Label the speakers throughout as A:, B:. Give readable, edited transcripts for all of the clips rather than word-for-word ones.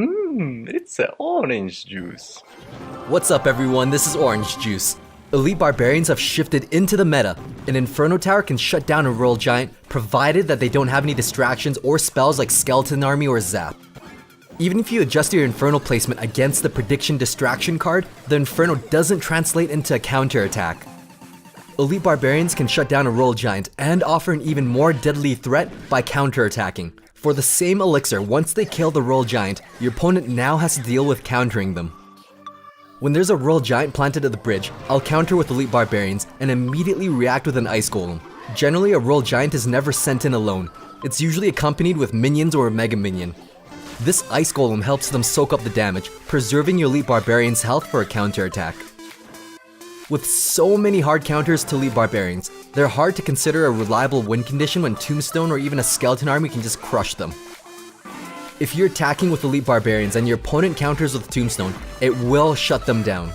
A: It's a orange juice.
B: What's up everyone, this is Orange Juice. Elite Barbarians have shifted into the meta. An Inferno Tower can shut down a Royal Giant provided that they don't have any distractions or spells like Skeleton Army or Zap. Even if you adjust your Inferno placement against the Prediction Distraction card, the Inferno doesn't translate into a counterattack. Elite Barbarians can shut down a Royal Giant and offer an even more deadly threat by counterattacking. For the same elixir, once they kill the Royal Giant, your opponent now has to deal with countering them. When there's a Royal Giant planted at the bridge, I'll counter with Elite Barbarians and immediately react with an Ice Golem. Generally, a Royal Giant is never sent in alone. It's usually accompanied with minions or a Mega Minion. This Ice Golem helps them soak up the damage, preserving your Elite Barbarians' health for a counterattack. With so many hard counters to Elite Barbarians, they're hard to consider a reliable win condition when Tombstone or even a Skeleton Army can just crush them. If you're attacking with Elite Barbarians and your opponent counters with Tombstone, it will shut them down.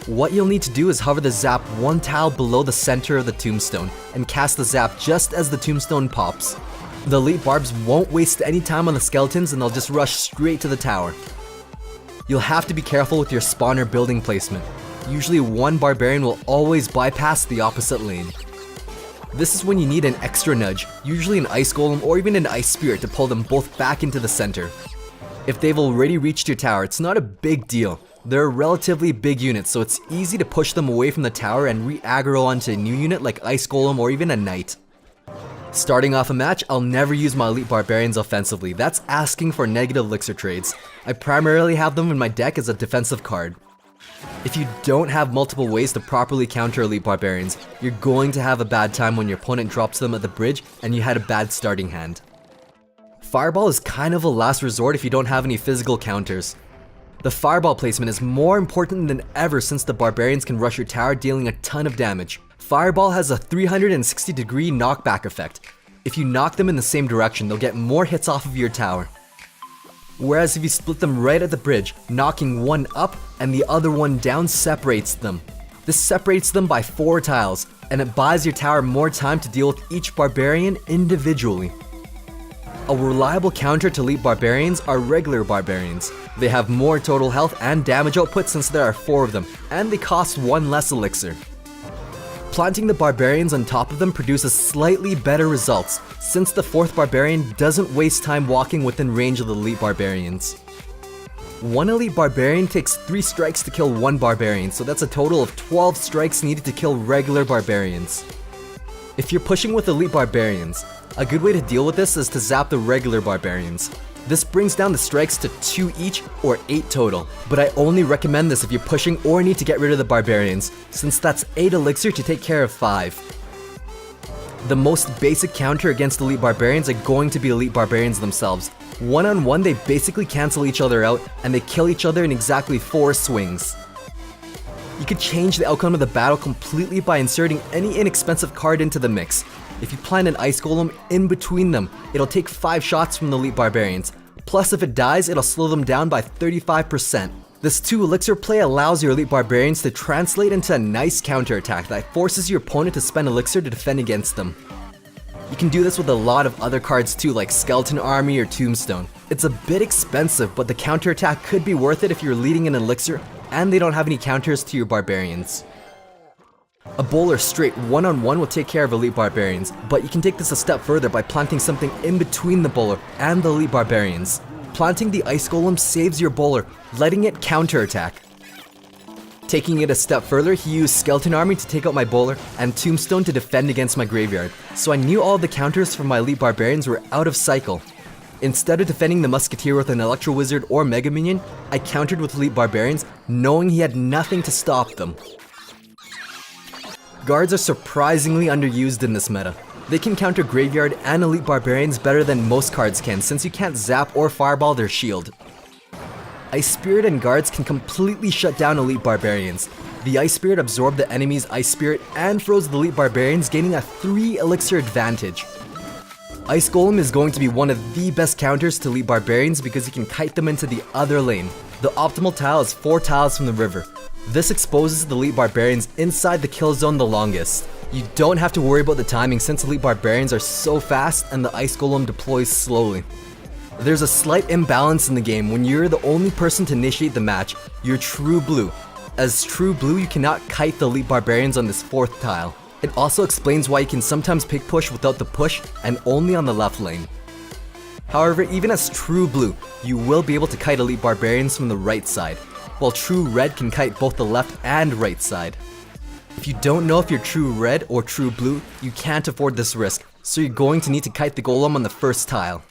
B: What you'll need to do is hover the Zap one tile below the center of the Tombstone and cast the Zap just as the Tombstone pops. The Elite Barbs won't waste any time on the Skeletons and they'll just rush straight to the tower. You'll have to be careful with your spawner building placement. Usually one Barbarian will always bypass the opposite lane. This is when you need an extra nudge, usually an Ice Golem or even an Ice Spirit to pull them both back into the center. If they've already reached your tower, it's not a big deal. They're a relatively big unit, so it's easy to push them away from the tower and re-aggro onto a new unit like Ice Golem or even a Knight. Starting off a match, I'll never use my Elite Barbarians offensively. That's asking for negative elixir trades. I primarily have them in my deck as a defensive card. If you don't have multiple ways to properly counter Elite Barbarians, you're going to have a bad time when your opponent drops them at the bridge and you had a bad starting hand. Fireball is kind of a last resort if you don't have any physical counters. The Fireball placement is more important than ever since the Barbarians can rush your tower dealing a ton of damage. Fireball has a 360-degree knockback effect. If you knock them in the same direction, they'll get more hits off of your tower. Whereas if you split them right at the bridge, knocking one up and the other one down separates them. This separates them by 4 tiles, and it buys your tower more time to deal with each Barbarian individually. A reliable counter to Elite Barbarians are regular Barbarians. They have more total health and damage output since there are 4 of them, and they cost 1 less elixir. Planting the Barbarians on top of them produces slightly better results, since the 4th Barbarian doesn't waste time walking within range of the Elite Barbarians. One Elite Barbarian takes 3 strikes to kill 1 Barbarian, so that's a total of 12 strikes needed to kill regular Barbarians. If you're pushing with Elite Barbarians, a good way to deal with this is to zap the regular Barbarians. This brings down the strikes to 2 each or 8 total, but I only recommend this if you're pushing or need to get rid of the Barbarians, since that's 8 elixir to take care of 5. The most basic counter against Elite Barbarians are going to be Elite Barbarians themselves. One-on-one they basically cancel each other out and they kill each other in exactly 4 swings. You could change the outcome of the battle completely by inserting any inexpensive card into the mix. If you plant an Ice Golem in between them, it'll take 5 shots from the Elite Barbarians. Plus if it dies, it'll slow them down by 35%. This 2 elixir play allows your Elite Barbarians to translate into a nice counterattack that forces your opponent to spend elixir to defend against them. You can do this with a lot of other cards too, like Skeleton Army or Tombstone. It's a bit expensive, but the counterattack could be worth it if you're leading an elixir and they don't have any counters to your Barbarians. A bowler straight one-on-one will take care of Elite Barbarians, but you can take this a step further by planting something in between the bowler and the Elite Barbarians. Planting the Ice Golem saves your bowler, letting it counterattack. Taking it a step further, he used Skeleton Army to take out my bowler and Tombstone to defend against my graveyard, so I knew all the counters from my Elite Barbarians were out of cycle. Instead of defending the Musketeer with an Electro Wizard or Mega Minion, I countered with Elite Barbarians, knowing he had nothing to stop them. Guards are surprisingly underused in this meta. They can counter Graveyard and Elite Barbarians better than most cards can, since you can't zap or fireball their shield. Ice Spirit and Guards can completely shut down Elite Barbarians. The Ice Spirit absorbed the enemy's Ice Spirit and froze the Elite Barbarians, gaining a 3 elixir advantage. Ice Golem is going to be one of the best counters to Elite Barbarians because you can kite them into the other lane. The optimal tile is 4 tiles from the river. This exposes the Elite Barbarians inside the kill zone the longest. You don't have to worry about the timing since Elite Barbarians are so fast and the Ice Golem deploys slowly. There's a slight imbalance in the game when you're the only person to initiate the match. You're true blue. As true blue, you cannot kite the elite barbarians on this 4th tile. It also explains why you can sometimes pick push without the push and only on the left lane. However, even as true blue, you will be able to kite elite barbarians from the right side, while true red can kite both the left and right side. If you don't know if you're true red or true blue, you can't afford this risk, so you're going to need to kite the golem on the 1st tile.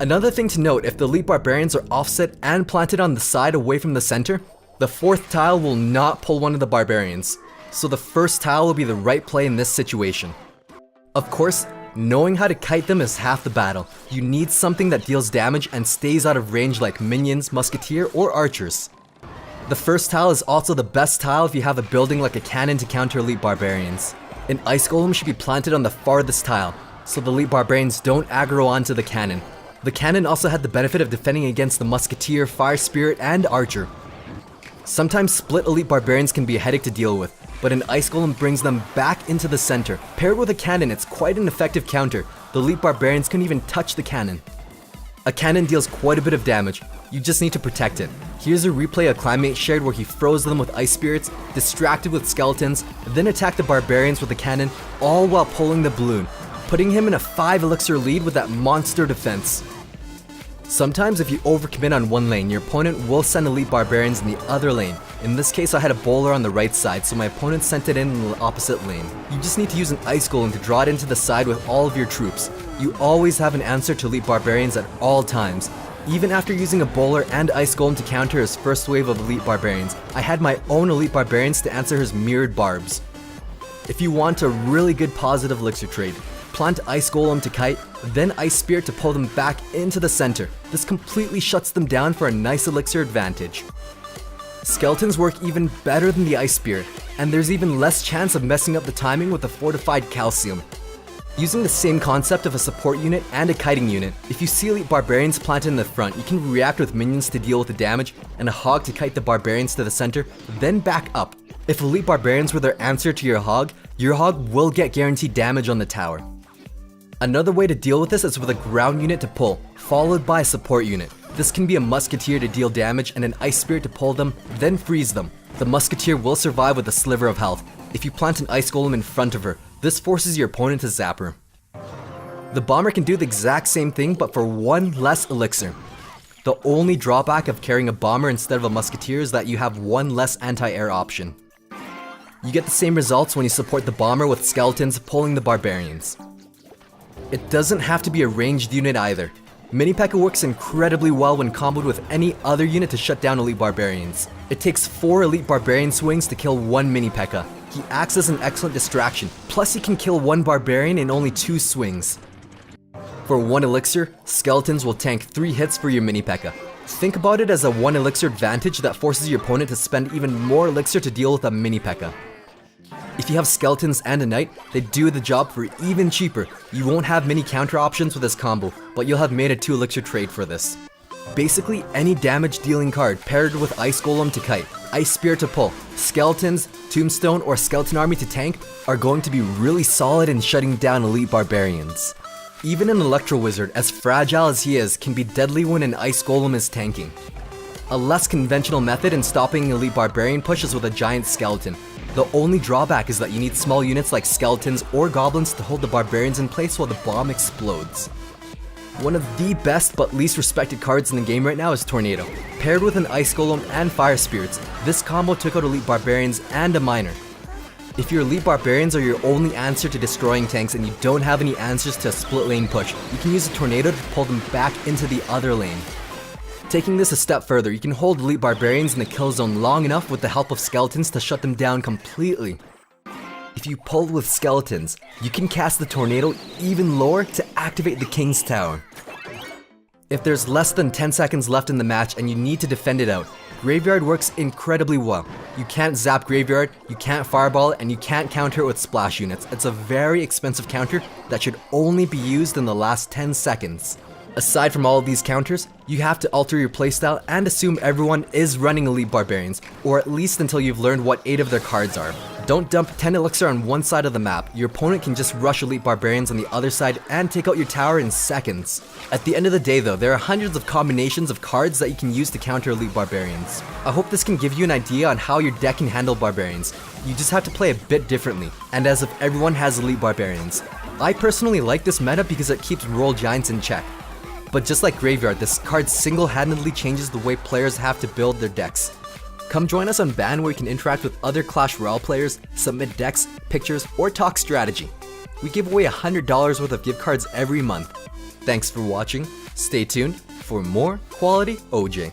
B: Another thing to note, if the elite barbarians are offset and planted on the side away from the center, the 4th tile will not pull one of the barbarians, so the 1st tile will be the right play in this situation. Of course, knowing how to kite them is half the battle. You need something that deals damage and stays out of range like minions, musketeer, or archers. The 1st tile is also the best tile if you have a building like a cannon to counter elite barbarians. An ice golem should be planted on the farthest tile, so the elite barbarians don't aggro onto the cannon. The cannon also had the benefit of defending against the musketeer, fire spirit, and archer. Sometimes split elite barbarians can be a headache to deal with, but an ice golem brings them back into the center. Paired with a cannon, it's quite an effective counter. The elite barbarians couldn't even touch the cannon. A cannon deals quite a bit of damage, you just need to protect it. Here's a replay a clanmate shared where he froze them with ice spirits, distracted with skeletons, then attacked the barbarians with a cannon, all while pulling the balloon, putting him in a 5 elixir lead with that monster defense. Sometimes if you overcommit on one lane, your opponent will send elite barbarians in the other lane. In this case I had a bowler on the right side, so my opponent sent it in the opposite lane. You just need to use an ice golem to draw it into the side with all of your troops. You always have an answer to elite barbarians at all times. Even after using a bowler and ice golem to counter his first wave of elite barbarians, I had my own elite barbarians to answer his mirrored barbs. If you want a really good positive elixir trade, plant ice golem to kite, then ice spirit to pull them back into the center. This completely shuts them down for a nice elixir advantage. Skeletons work even better than the ice spirit, and there's even less chance of messing up the timing with the fortified calcium. Using the same concept of a support unit and a kiting unit, if you see elite barbarians planted in the front, you can react with minions to deal with the damage and a hog to kite the barbarians to the center, then back up. If elite barbarians were their answer to your hog will get guaranteed damage on the tower. Another way to deal with this is with a ground unit to pull, followed by a support unit. This can be a musketeer to deal damage and an ice spirit to pull them, then freeze them. The musketeer will survive with a sliver of health. If you plant an ice golem in front of her, this forces your opponent to zap her. The bomber can do the exact same thing but for 1 less elixir. The only drawback of carrying a bomber instead of a musketeer is that you have 1 less anti-air option. You get the same results when you support the bomber with skeletons pulling the barbarians. It doesn't have to be a ranged unit either. Mini P.E.K.K.A works incredibly well when comboed with any other unit to shut down elite barbarians. It takes 4 elite barbarian swings to kill 1 Mini P.E.K.K.A. He acts as an excellent distraction, plus he can kill 1 barbarian in only 2 swings. For 1 elixir, skeletons will tank 3 hits for your Mini P.E.K.K.A. Think about it as a 1 elixir advantage that forces your opponent to spend even more elixir to deal with a Mini P.E.K.K.A. If you have skeletons and a knight, they do the job for even cheaper. You won't have many counter options with this combo, but you'll have made a 2 elixir trade for this. Basically, any damage dealing card paired with Ice Golem to kite, Ice Spear to pull, Skeletons, Tombstone, or Skeleton Army to tank are going to be really solid in shutting down elite barbarians. Even an Electro Wizard, as fragile as he is, can be deadly when an Ice Golem is tanking. A less conventional method in stopping elite barbarian push is with a giant skeleton. The only drawback is that you need small units like skeletons or goblins to hold the barbarians in place while the bomb explodes. One of the best but least respected cards in the game right now is Tornado. Paired with an Ice Golem and Fire Spirits, this combo took out elite barbarians and a miner. If your elite barbarians are your only answer to destroying tanks and you don't have any answers to a split lane push, you can use a Tornado to pull them back into the other lane. Taking this a step further, you can hold elite barbarians in the kill zone long enough with the help of skeletons to shut them down completely. If you pull with skeletons, you can cast the Tornado even lower to activate the King's Tower. If there's less than 10 seconds left in the match and you need to defend it out, Graveyard works incredibly well. You can't zap Graveyard, you can't fireball it, and you can't counter it with splash units. It's a very expensive counter that should only be used in the last 10 seconds. Aside from all of these counters, you have to alter your playstyle and assume everyone is running elite barbarians, or at least until you've learned what 8 of their cards are. Don't dump 10 elixir on one side of the map. Your opponent can just rush elite barbarians on the other side and take out your tower in seconds. At the end of the day though, there are hundreds of combinations of cards that you can use to counter elite barbarians. I hope this can give you an idea on how your deck can handle barbarians. You just have to play a bit differently, and as if everyone has elite barbarians. I personally like this meta because it keeps roll giants in check. But just like Graveyard, this card single-handedly changes the way players have to build their decks. Come join us on Ban where you can interact with other Clash Royale players, submit decks, pictures, or talk strategy. We give away $100 worth of gift cards every month. Thanks for watching. Stay tuned for more quality OJ.